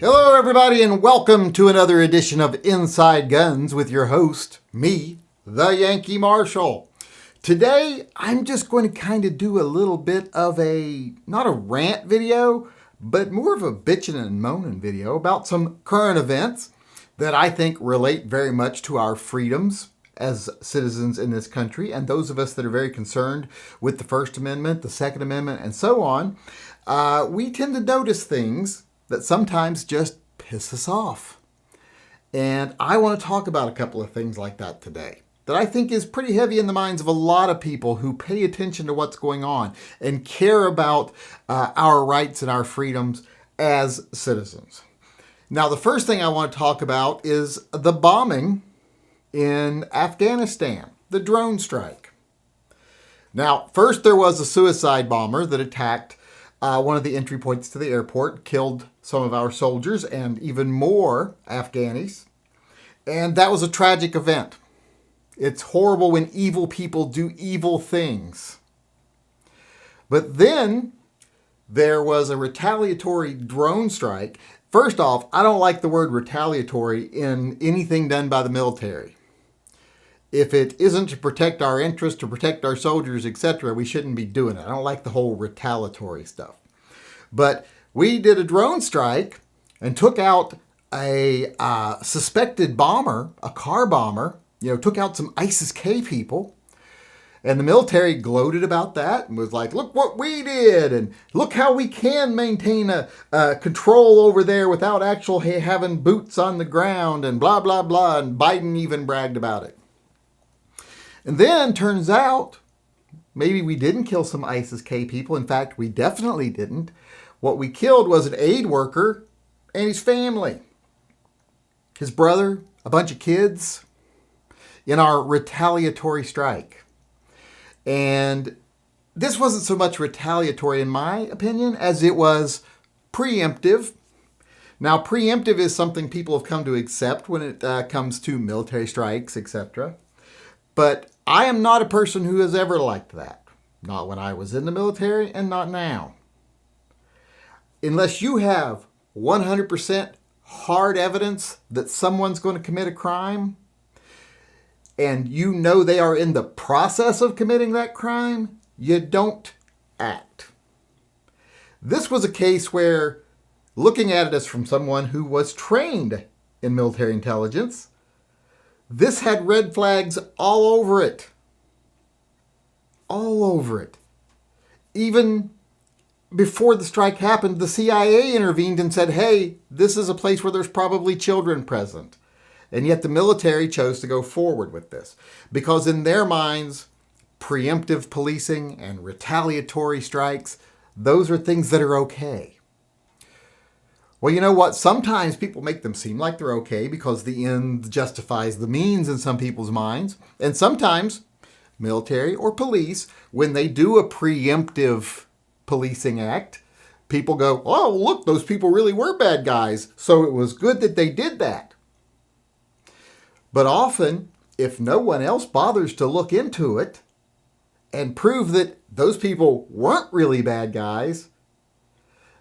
Hello, everybody, and welcome to another edition of Inside Guns with your host, me, the Yankee Marshal. Today, I'm just going to kind of do a little bit of not a rant video, but more of a bitching and moaning video about some current events that I think relate very much to our freedoms as citizens in this country, and those of us that are very concerned with the First Amendment, the Second Amendment, and so on. We tend to notice things that sometimes just piss us off. And I want to talk about a couple of things like that today that I think is pretty heavy in the minds of a lot of people who pay attention to what's going on and care about our rights and our freedoms as citizens. Now, the first thing I want to talk about is the bombing in Afghanistan, the drone strike. Now, first there was a suicide bomber that attacked one of the entry points to the airport, killed some of our soldiers and even more Afghanis. And that was a tragic event. It's horrible when evil people do evil things. But then there was a retaliatory drone strike. First off, I don't like the word retaliatory in anything done by the military. If it isn't to protect our interests, to protect our soldiers, etc., we shouldn't be doing it. I don't like the whole retaliatory stuff. But we did a drone strike and took out a suspected bomber, a car bomber, took out some ISIS-K people. And the military gloated about that and was like, look what we did, and look how we can maintain a control over there without actually having boots on the ground, and blah, blah, blah. And Biden even bragged about it. And then turns out, maybe we didn't kill some ISIS-K people. In fact, we definitely didn't. What we killed was an aid worker and his family. His brother, a bunch of kids, in our retaliatory strike. And this wasn't so much retaliatory, in my opinion, as it was preemptive. Now, preemptive is something people have come to accept when it comes to military strikes, etc. But I am not a person who has ever liked that. Not when I was in the military and not now. Unless you have 100% hard evidence that someone's going to commit a crime, and you know they are in the process of committing that crime, you don't act. This was a case where, looking at it as from someone who was trained in military intelligence, this had red flags all over it. All over it. Even before the strike happened, the CIA intervened and said, hey, this is a place where there's probably children present. And yet the military chose to go forward with this. Because in their minds, preemptive policing and retaliatory strikes, those are things that are okay. Well, you know what? Sometimes people make them seem like they're okay because the end justifies the means in some people's minds. And sometimes military or police, when they do a preemptive policing act, people go, oh, look, those people really were bad guys, so it was good that they did that. But often, if no one else bothers to look into it and prove that those people weren't really bad guys,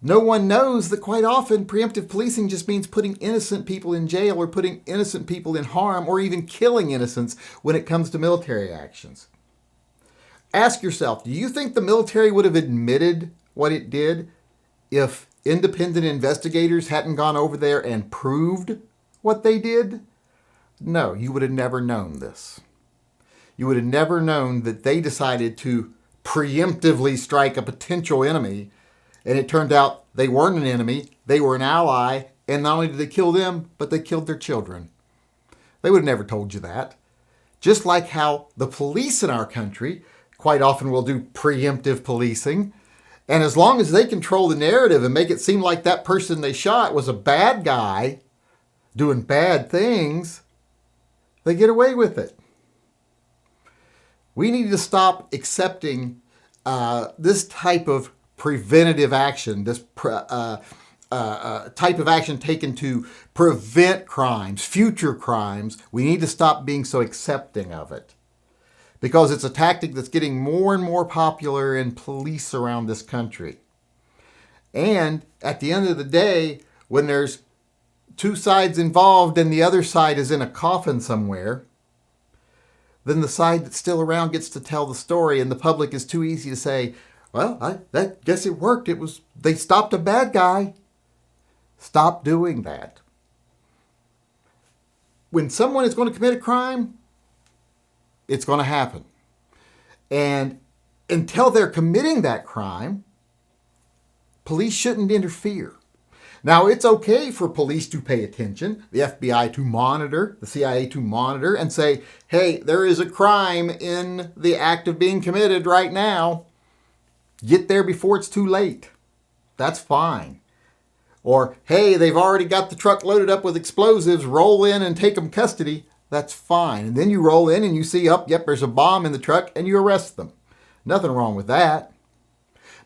no one knows that quite often preemptive policing just means putting innocent people in jail or putting innocent people in harm or even killing innocents when it comes to military actions. Ask yourself, do you think the military would have admitted what it did if independent investigators hadn't gone over there and proved what they did? No, you would have never known this. You would have never known that they decided to preemptively strike a potential enemy, and it turned out they weren't an enemy, they were an ally, and not only did they kill them, but they killed their children. They would have never told you that. Just like how the police in our country quite often will do preemptive policing, and as long as they control the narrative and make it seem like that person they shot was a bad guy doing bad things, they get away with it. We need to stop accepting this type of preventative action, this type of action taken to prevent crimes, future crimes. We need to stop being so accepting of it, because it's a tactic that's getting more and more popular in police around this country. And at the end of the day, when there's two sides involved and the other side is in a coffin somewhere, then the side that's still around gets to tell the story, and the public is too easy to say, well, I guess it worked. They stopped a bad guy. Stop doing that. When someone is going to commit a crime, it's going to happen. And until they're committing that crime, police shouldn't interfere. Now, it's okay for police to pay attention, the FBI to monitor, the CIA to monitor, and say, hey, there is a crime in the act of being committed right now. Get there before it's too late. That's fine. Or, hey, they've already got the truck loaded up with explosives, roll in and take them custody. That's fine. And then you roll in and you see, yep, there's a bomb in the truck, and you arrest them. Nothing wrong with that.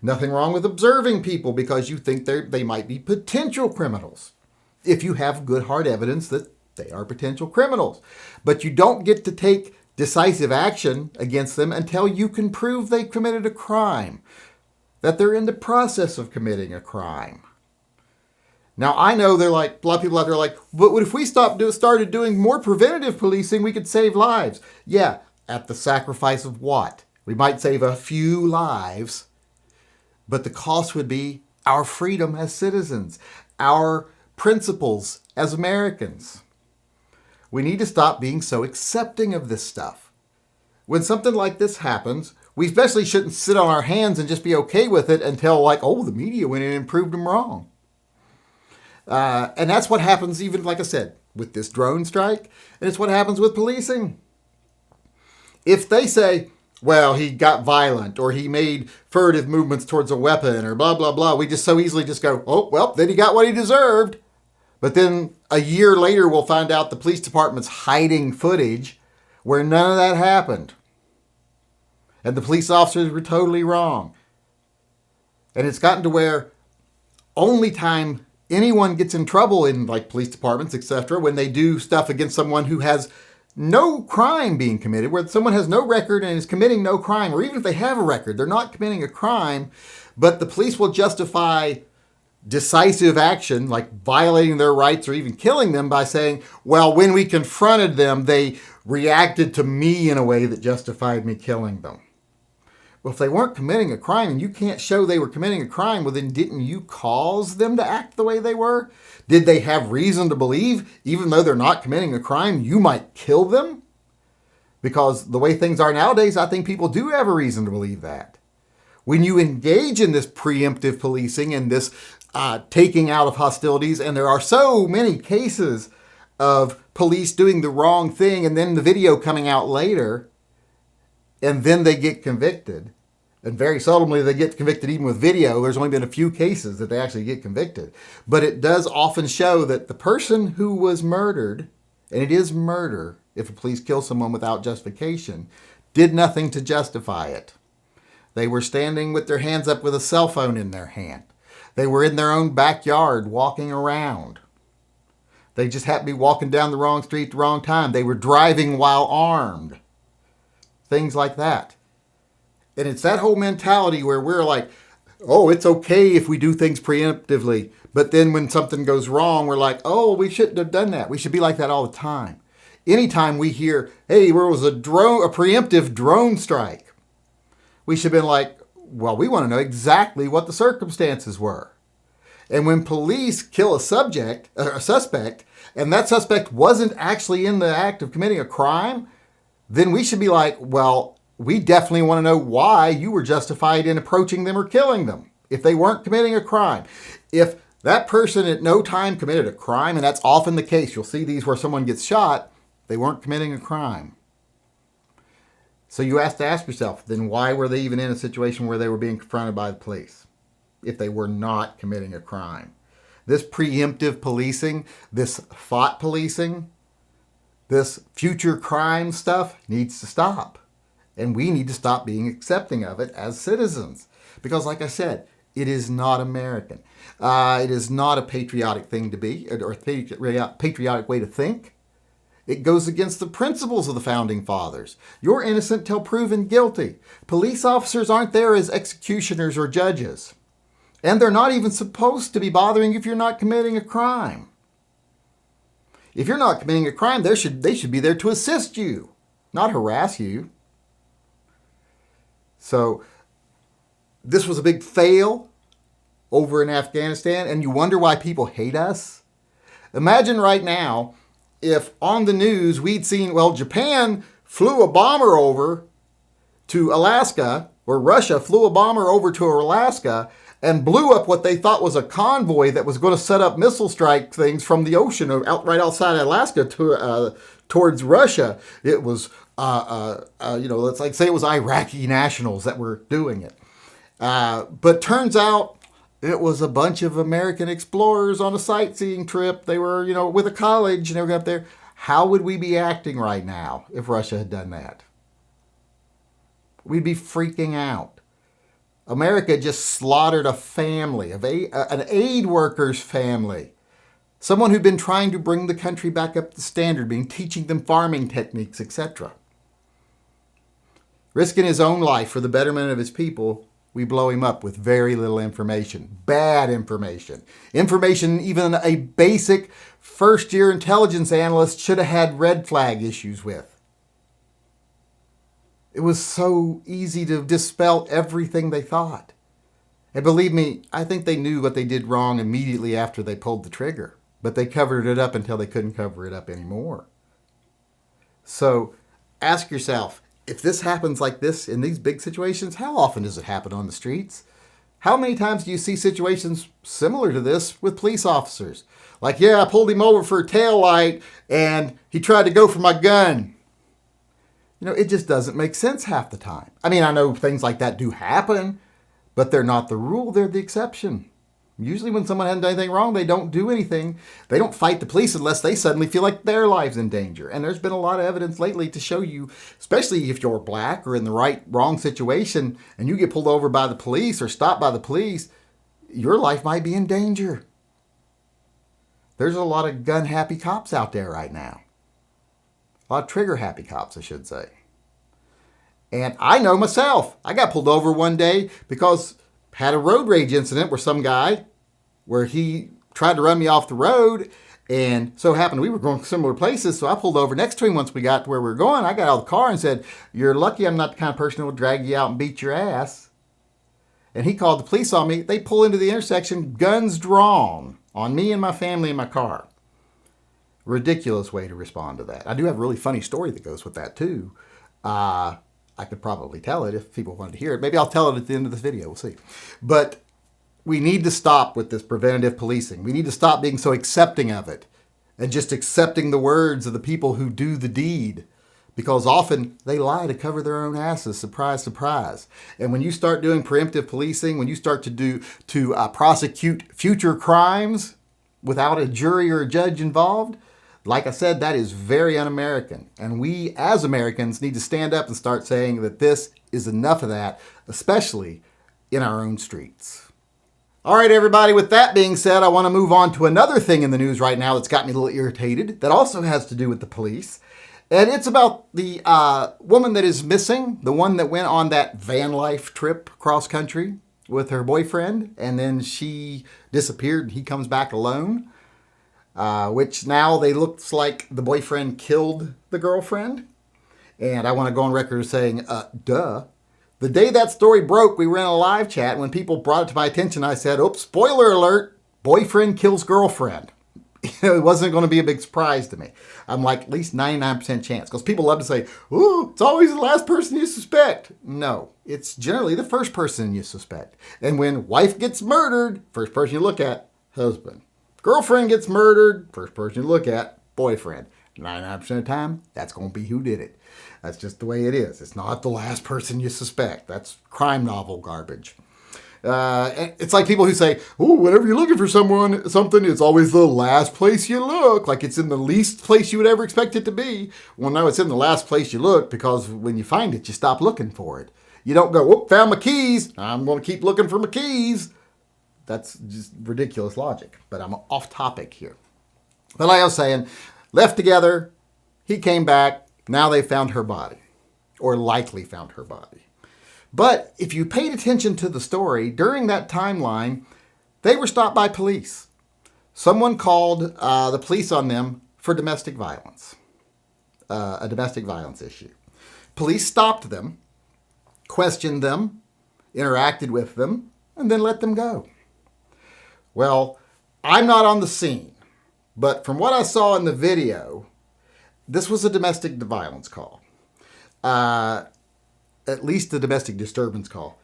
Nothing wrong with observing people because you think they might be potential criminals, if you have good hard evidence that they are potential criminals. But you don't get to take decisive action against them until you can prove they committed a crime, that they're in the process of committing a crime. Now, I know a lot of people out there are like, but what if we started doing more preventative policing, we could save lives? Yeah, at the sacrifice of what? We might save a few lives, but the cost would be our freedom as citizens, our principles as Americans. We need to stop being so accepting of this stuff. When something like this happens, we especially shouldn't sit on our hands and just be okay with it until the media went in and proved them wrong. And that's what happens even, like I said, with this drone strike, and it's what happens with policing. If they say, well, he got violent, or he made furtive movements towards a weapon, or blah, blah, blah, we just so easily just go, oh, well, then he got what he deserved. But then a year later, we'll find out the police department's hiding footage where none of that happened. And the police officers were totally wrong. And it's gotten to where only time anyone gets in trouble in police departments, etc., when they do stuff against someone who has no crime being committed, where someone has no record and is committing no crime, or even if they have a record, they're not committing a crime, but the police will justify decisive action, like violating their rights or even killing them, by saying, well, when we confronted them, they reacted to me in a way that justified me killing them. Well, if they weren't committing a crime and you can't show they were committing a crime, well, then didn't you cause them to act the way they were? Did they have reason to believe, even though they're not committing a crime, you might kill them? Because the way things are nowadays, I think people do have a reason to believe that. When you engage in this preemptive policing and this taking out of hostilities, and there are so many cases of police doing the wrong thing and then the video coming out later, and then they get convicted. And very seldomly they get convicted even with video. There's only been a few cases that they actually get convicted. But it does often show that the person who was murdered, and it is murder if a police kill someone without justification, did nothing to justify it. They were standing with their hands up with a cell phone in their hand. They were in their own backyard walking around. They just happened to be walking down the wrong street at the wrong time. They were driving while armed. Things like that. And it's that whole mentality where we're like, oh, it's okay if we do things preemptively. But then when something goes wrong, we're like, oh, we shouldn't have done that. We should be like that all the time. Anytime we hear, hey, there was a preemptive drone strike, we should have been like, well, we want to know exactly what the circumstances were. And when police kill a suspect, and that suspect wasn't actually in the act of committing a crime, then we should be like, well, we definitely want to know why you were justified in approaching them or killing them if they weren't committing a crime. If that person at no time committed a crime, and that's often the case, you'll see these where someone gets shot, they weren't committing a crime. So you have to ask yourself, then why were they even in a situation where they were being confronted by the police if they were not committing a crime? This preemptive policing, this thought policing, this future crime stuff needs to stop. And we need to stop being accepting of it as citizens. Because like I said, it is not American. It is not a patriotic thing to be, or a patriotic way to think. It goes against the principles of the Founding Fathers. You're innocent till proven guilty. Police officers aren't there as executioners or judges. And they're not even supposed to be bothering if you're not committing a crime. If you're not committing a crime, they should be there to assist you, not harass you. So this was a big fail over in Afghanistan, and you wonder why people hate us? Imagine right now if on the news we'd seen, well, Japan flew a bomber over to Alaska, or Russia flew a bomber over to Alaska and blew up what they thought was a convoy that was going to set up missile strike things from the ocean right outside Alaska towards Russia. It was, let's like say it was Iraqi nationals that were doing it. But turns out it was a bunch of American explorers on a sightseeing trip. They were, with a college and they were up there. How would we be acting right now if Russia had done that? We'd be freaking out. America just slaughtered a family, an aid worker's family. Someone who'd been trying to bring the country back up to standard, teaching them farming techniques, etc. Risking his own life for the betterment of his people, we blow him up with very little information. Bad information. Information even a basic first-year intelligence analyst should have had red flag issues with. It was so easy to dispel everything they thought. And believe me, I think they knew what they did wrong immediately after they pulled the trigger. But they covered it up until they couldn't cover it up anymore. So ask yourself, if this happens like this in these big situations, how often does it happen on the streets? How many times do you see situations similar to this with police officers? Like, yeah, I pulled him over for a taillight and he tried to go for my gun. It just doesn't make sense half the time. I know things like that do happen, but they're not the rule, they're the exception. Usually when someone hasn't done anything wrong, they don't do anything. They don't fight the police unless they suddenly feel like their life's in danger. And there's been a lot of evidence lately to show you, especially if you're black or in the wrong situation, and you get pulled over by the police or stopped by the police, your life might be in danger. There's a lot of gun-happy cops out there right now. A lot of trigger-happy cops, I should say. And I know myself. I got pulled over one day because I had a road rage incident where he tried to run me off the road. And so it happened we were going similar places. So I pulled over next to him once we got to where we were going. I got out of the car and said, "You're lucky I'm not the kind of person who will drag you out and beat your ass." And he called the police on me. They pull into the intersection, guns drawn, on me and my family in my car. Ridiculous way to respond to that. I do have a really funny story that goes with that too. I could probably tell it if people wanted to hear it. Maybe I'll tell it at the end of this video. We'll see. But we need to stop with this preventative policing. We need to stop being so accepting of it and just accepting the words of the people who do the deed, because often they lie to cover their own asses. Surprise, surprise. And when you start doing preemptive policing, when you start to prosecute future crimes without a jury or a judge involved, like I said, that is very un-American. And we as Americans need to stand up and start saying that this is enough of that, especially in our own streets. All right, everybody, with that being said, I want to move on to another thing in the news right now that's got me a little irritated that also has to do with the police. And it's about the woman that is missing, the one that went on that van life trip cross country with her boyfriend, and then she disappeared and he comes back alone. Which now they looks like the boyfriend killed the girlfriend. And I want to go on record as saying, duh. The day that story broke, we were in a live chat. When people brought it to my attention, I said, oops, spoiler alert, boyfriend kills girlfriend. It wasn't going to be a big surprise to me. I'm like, at least 99% chance. Because people love to say, ooh, it's always the last person you suspect. No, it's generally the first person you suspect. And when wife gets murdered, first person you look at, husband. Girlfriend gets murdered, first person you look at, boyfriend. 99% of the time, that's going to be who did it. That's just the way it is. It's not the last person you suspect. That's crime novel garbage. It's like people who say, "Oh, whenever you're looking for something, it's always the last place you look." Like it's in the least place you would ever expect it to be. Well, no, it's in the last place you look, because when you find it, you stop looking for it. You don't go, "Whoop, found my keys. I'm going to keep looking for my keys." That's just ridiculous logic. But I'm off topic here. But like I was saying, left together, he came back. Now they found her body, or likely found her body. But if you paid attention to the story, during that timeline, they were stopped by police. Someone called the police on them for domestic violence, a domestic violence issue. Police stopped them, questioned them, interacted with them, and then let them go. Well, I'm not on the scene, but from what I saw in the video, this was a domestic violence call. At least a domestic disturbance call.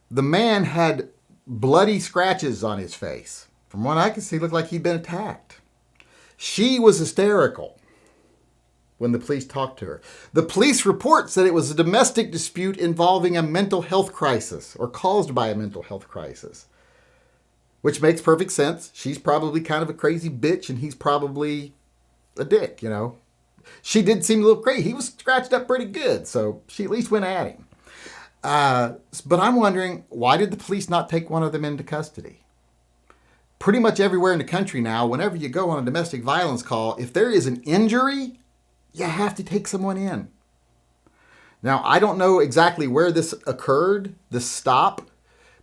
The man had bloody scratches on his face. From what I could see, it looked like he'd been attacked. She was hysterical when the police talked to her. The police report said it was a domestic dispute involving a mental health crisis or caused by a mental health crisis, which makes perfect sense. She's probably kind of a crazy bitch and he's probably a dick, you know. She did seem a little crazy. He was scratched up pretty good, so she at least went at him. But I'm wondering, why did the police not take one of them into custody? Pretty much everywhere in the country now, whenever you go on a domestic violence call, if there is an injury, you have to take someone in. Now, I don't know exactly where this occurred, this stop,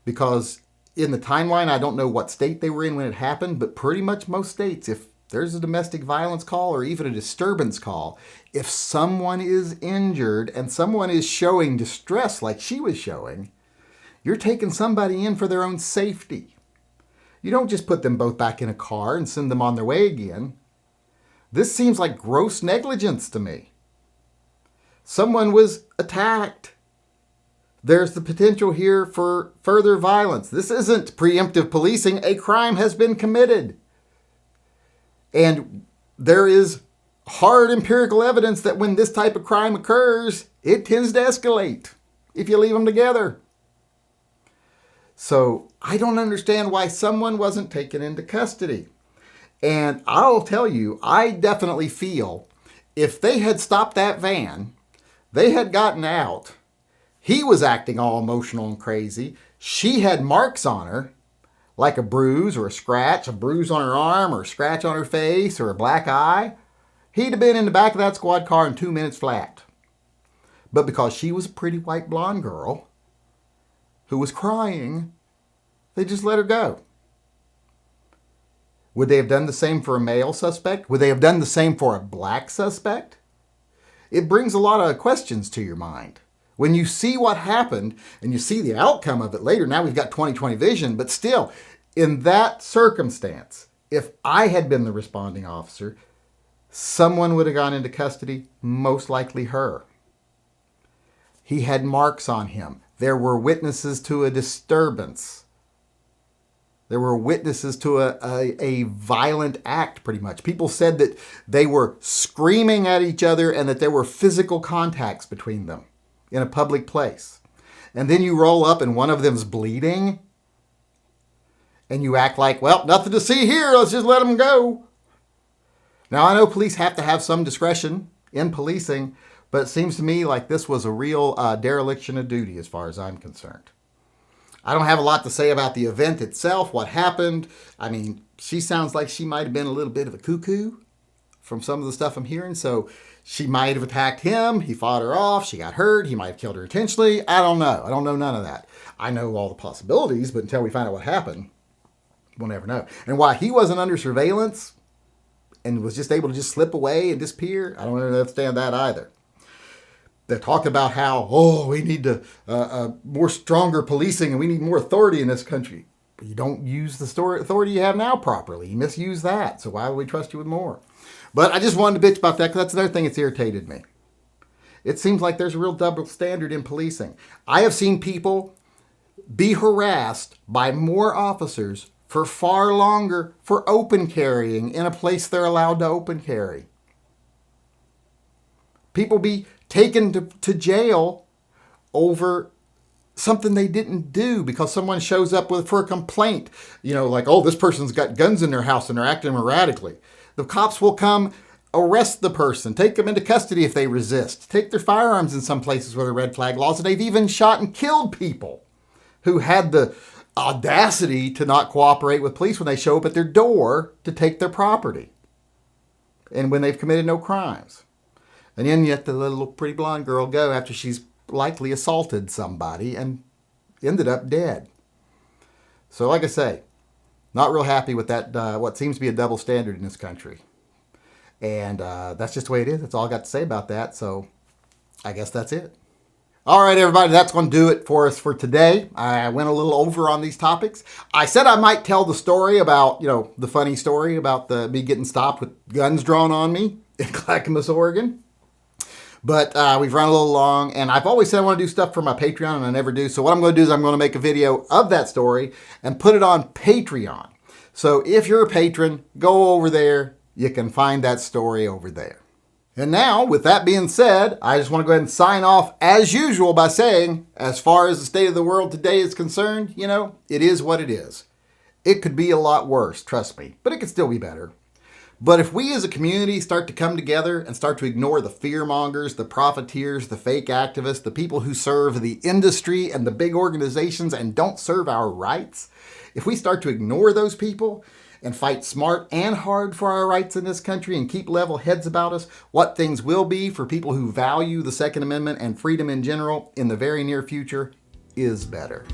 because in the timeline, I don't know what state they were in when it happened, but pretty much most states, if there's a domestic violence call or even a disturbance call, if someone is injured and someone is showing distress like she was showing, you're taking somebody in for their own safety. You don't just put them both back in a car and send them on their way again. This seems like gross negligence to me. Someone was attacked. There's the potential here for further violence. This isn't preemptive policing. A crime has been committed. And there is hard empirical evidence that when this type of crime occurs, it tends to escalate if you leave them together. So I don't understand why someone wasn't taken into custody. And I'll tell you, I definitely feel if they had stopped that van, they had gotten out, he was acting all emotional and crazy, she had marks on her, like a bruise or a scratch, a bruise on her arm or a scratch on her face or a black eye, he'd have been in the back of that squad car in 2 minutes flat. But because she was a pretty white blonde girl who was crying, they just let her go. Would they have done the same for a male suspect? Would they have done the same for a black suspect? It brings a lot of questions to your mind. When you see what happened and you see the outcome of it later, now we've got 20/20 vision, but still, in that circumstance, if I had been the responding officer, someone would have gone into custody, most likely her. He had marks on him. There were witnesses to a disturbance. There were witnesses to a violent act, pretty much. People said that they were screaming at each other and that there were physical contacts between them in a public place. And then you roll up and one of them's bleeding and you act like, well, nothing to see here, let's just let them go. Now, I know police have to have some discretion in policing, but it seems to me like this was a real dereliction of duty as far as I'm concerned. I don't have a lot to say about the event itself, what happened. I mean, she sounds like she might have been a little bit of a cuckoo from some of the stuff I'm hearing. So she might have attacked him. He fought her off. She got hurt. He might have killed her intentionally. I don't know. I don't know none of that. I know all the possibilities, but until we find out what happened, we'll never know. And why he wasn't under surveillance and was just able to just slip away and disappear, I don't understand that either. They talk about how, we need to more stronger policing and we need more authority in this country. But you don't use the authority you have now properly. You misuse that. So why would we trust you with more? But I just wanted to bitch about that because that's another thing that's irritated me. It seems like there's a real double standard in policing. I have seen people be harassed by more officers for far longer for open carrying in a place they're allowed to open carry. People be taken to jail over something they didn't do because someone shows up for a complaint. You know, like, this person's got guns in their house and they're acting erratically. The cops will come arrest the person, take them into custody if they resist, take their firearms in some places where there are red flag laws, and they've even shot and killed people who had the audacity to not cooperate with police when they show up at their door to take their property and when they've committed no crimes. And then you let the little pretty blonde girl go after she's likely assaulted somebody and ended up dead. So like I say, not real happy with that, what seems to be a double standard in this country. And that's just the way it is. That's all I got to say about that. So I guess that's it. All right, everybody, that's going to do it for us for today. I went a little over on these topics. I said I might tell the story about, the funny story about me getting stopped with guns drawn on me in Clackamas, Oregon. But we've run a little long, and I've always said I want to do stuff for my Patreon, and I never do. So what I'm going to do is I'm going to make a video of that story and put it on Patreon. So if you're a patron, go over there. You can find that story over there. And now, with that being said, I just want to go ahead and sign off as usual by saying, as far as the state of the world today is concerned, it is what it is. It could be a lot worse, trust me, but it could still be better. But if we as a community start to come together and start to ignore the fearmongers, the profiteers, the fake activists, the people who serve the industry and the big organizations and don't serve our rights, if we start to ignore those people and fight smart and hard for our rights in this country and keep level heads about us, what things will be for people who value the Second Amendment and freedom in general in the very near future is better.